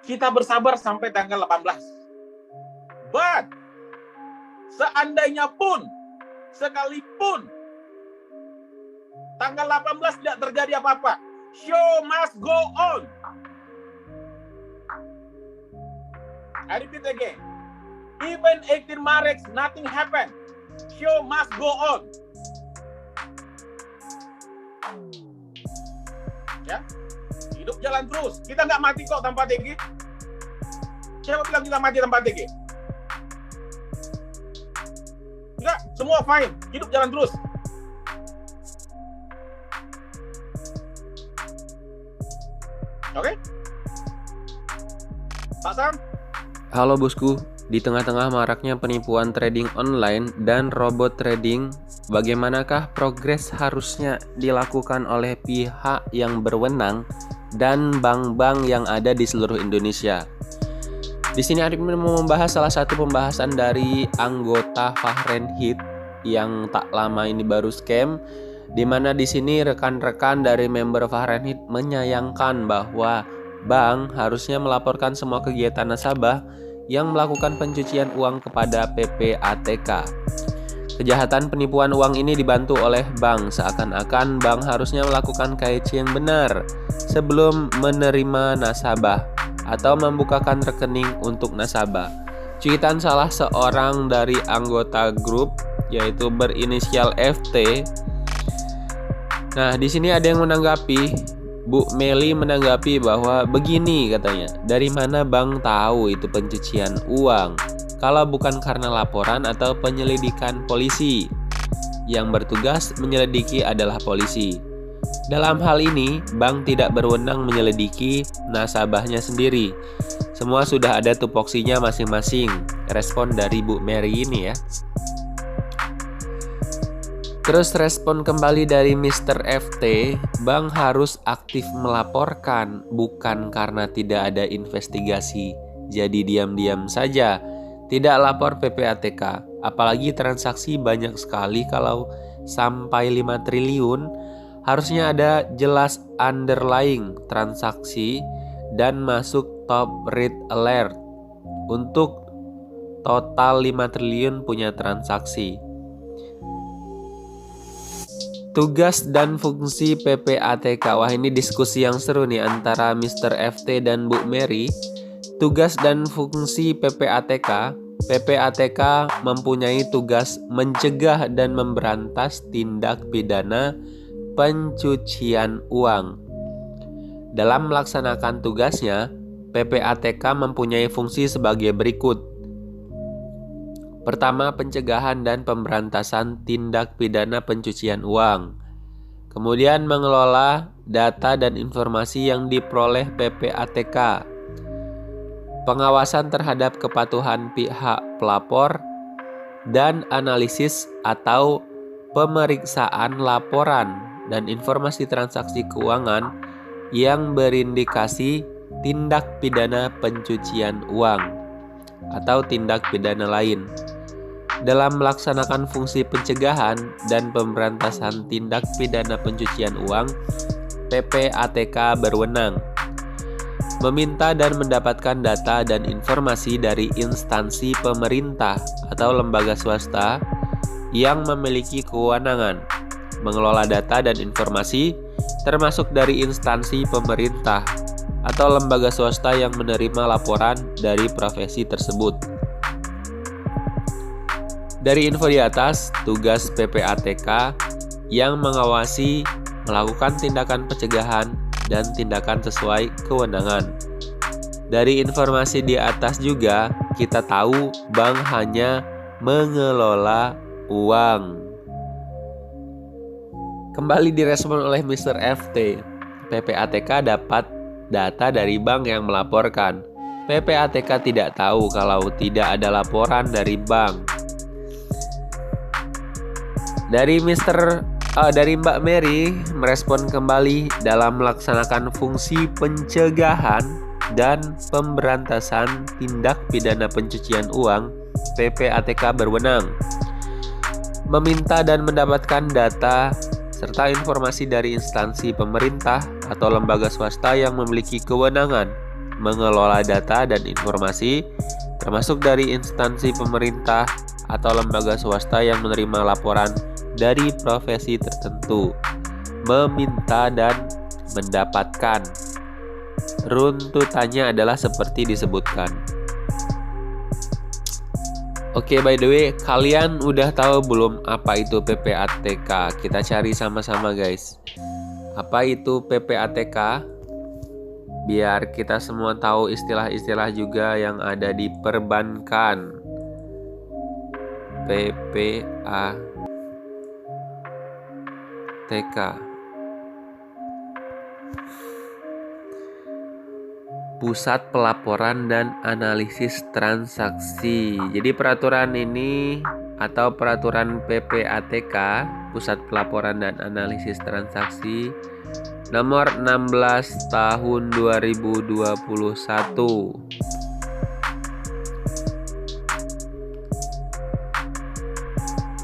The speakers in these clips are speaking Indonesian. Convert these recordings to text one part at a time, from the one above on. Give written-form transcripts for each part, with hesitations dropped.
kita bersabar sampai tanggal 18. But seandainya pun, sekalipun tanggal 18 tidak terjadi apa-apa, show must go on. I repeat again. Even 18 Maret, nothing happened. Show must go on. Ya, hidup jalan terus. Kita nggak mati kok tanpa TG. Siapa bilang kita mati tanpa TG? Enggak, semua fine. Hidup jalan terus. Oke? Pak Sam? Halo bosku, di tengah-tengah maraknya penipuan trading online dan robot trading, bagaimanakah progres harusnya dilakukan oleh pihak yang berwenang dan bank-bank yang ada di seluruh Indonesia? Di sini Arif mau membahas salah satu pembahasan dari anggota Fahrenheit yang tak lama ini baru scam, di mana di sini rekan-rekan dari member Fahrenheit menyayangkan bahwa bank harusnya melaporkan semua kegiatan nasabah yang melakukan pencucian uang kepada PPATK. Kejahatan penipuan uang ini dibantu oleh bank, seakan-akan bank harusnya melakukan KYC yang benar sebelum menerima nasabah atau membukakan rekening untuk nasabah. Cuitan salah seorang dari anggota grup yaitu berinisial FT. Nah, di sini ada yang menanggapi. Bu Meli menanggapi bahwa begini katanya, dari mana bank tahu itu pencucian uang kalau bukan karena laporan atau penyelidikan polisi. Yang bertugas menyelidiki adalah polisi. Dalam hal ini, bank tidak berwenang menyelidiki nasabahnya sendiri. Semua sudah ada tupoksinya masing-masing. Respon dari Bu Mary ini ya. Terus respon kembali dari Mr. FT, bank harus aktif melaporkan, bukan karena tidak ada investigasi. Jadi diam-diam saja, tidak lapor PPATK. Apalagi transaksi banyak sekali, kalau sampai 5 triliun, harusnya ada jelas underlying transaksi dan masuk top red alert untuk total 5 triliun punya transaksi. Tugas dan fungsi PPATK. Wah, ini diskusi yang seru nih antara Mr. FT dan Bu Mary. Tugas dan fungsi PPATK. PPATK mempunyai tugas mencegah dan memberantas tindak pidana pencucian uang. Dalam melaksanakan tugasnya, PPATK mempunyai fungsi sebagai berikut. Pertama, pencegahan dan pemberantasan tindak pidana pencucian uang. Kemudian mengelola data dan informasi yang diperoleh PPATK. Pengawasan terhadap kepatuhan pihak pelapor dan analisis atau pemeriksaan laporan dan informasi transaksi keuangan yang berindikasi tindak pidana pencucian uang atau tindak pidana lain. Dalam melaksanakan fungsi pencegahan dan pemberantasan tindak pidana pencucian uang, PPATK berwenang meminta dan mendapatkan data dan informasi dari instansi pemerintah atau lembaga swasta yang memiliki kewenangan mengelola data dan informasi, termasuk dari instansi pemerintah atau lembaga swasta yang menerima laporan dari profesi tersebut. Dari info di atas, tugas PPATK yang mengawasi, melakukan tindakan pencegahan dan tindakan sesuai kewenangan. Dari informasi di atas juga kita tahu bank hanya mengelola uang. Kembali direspon oleh Mr. FT, PPATK dapat data dari bank yang melaporkan. PPATK tidak tahu kalau tidak ada laporan dari bank. Dari Mbak Mary merespon kembali, dalam melaksanakan fungsi pencegahan dan pemberantasan tindak pidana pencucian uang, PPATK berwenang meminta dan mendapatkan data serta informasi dari instansi pemerintah atau lembaga swasta yang memiliki kewenangan mengelola data dan informasi, termasuk dari instansi pemerintah atau lembaga swasta yang menerima laporan dari profesi tertentu, meminta dan mendapatkan. Runtutannya adalah seperti disebutkan. Oke, by the way, kalian udah tahu belum apa itu PPATK? Kita cari sama-sama, guys. Apa itu PPATK? Biar kita semua tahu istilah-istilah juga yang ada di perbankan. PPATK. Pusat Pelaporan dan Analisis Transaksi. Jadi peraturan ini atau peraturan PPATK, Pusat Pelaporan dan Analisis Transaksi, nomor 16 tahun 2021.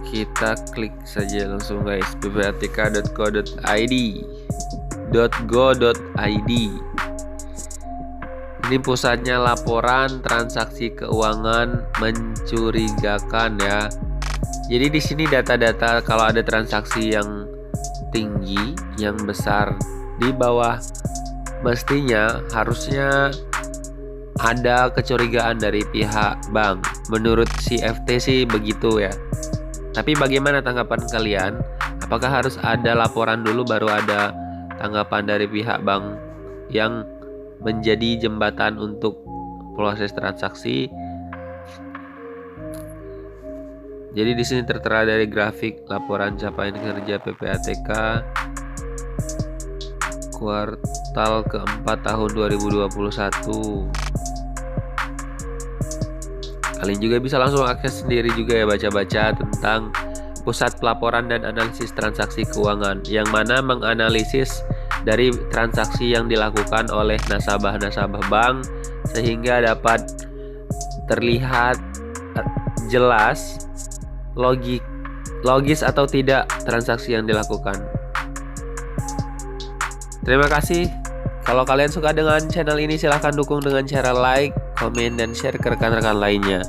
Kita klik saja langsung, guys, ppatk.go.id. Ini pusatnya laporan transaksi keuangan mencurigakan ya. Jadi di sini data-data kalau ada transaksi yang tinggi, yang besar, di bawah mestinya harusnya ada kecurigaan dari pihak bank. Menurut CFT sih begitu ya. Tapi bagaimana tanggapan kalian? Apakah harus ada laporan dulu baru ada tanggapan dari pihak bank yang menjadi jembatan untuk proses transaksi? Jadi di sini tertera dari grafik laporan capaian kinerja PPATK kuartal keempat tahun 2021. Kalian juga bisa langsung akses sendiri juga ya, baca-baca tentang Pusat Pelaporan dan Analisis Transaksi Keuangan, yang mana menganalisis dari transaksi yang dilakukan oleh nasabah-nasabah bank sehingga dapat terlihat jelas logis atau tidak transaksi yang dilakukan. Terima kasih. Kalau kalian suka dengan channel ini, silahkan dukung dengan cara like, komen, dan share ke rekan-rekan lainnya.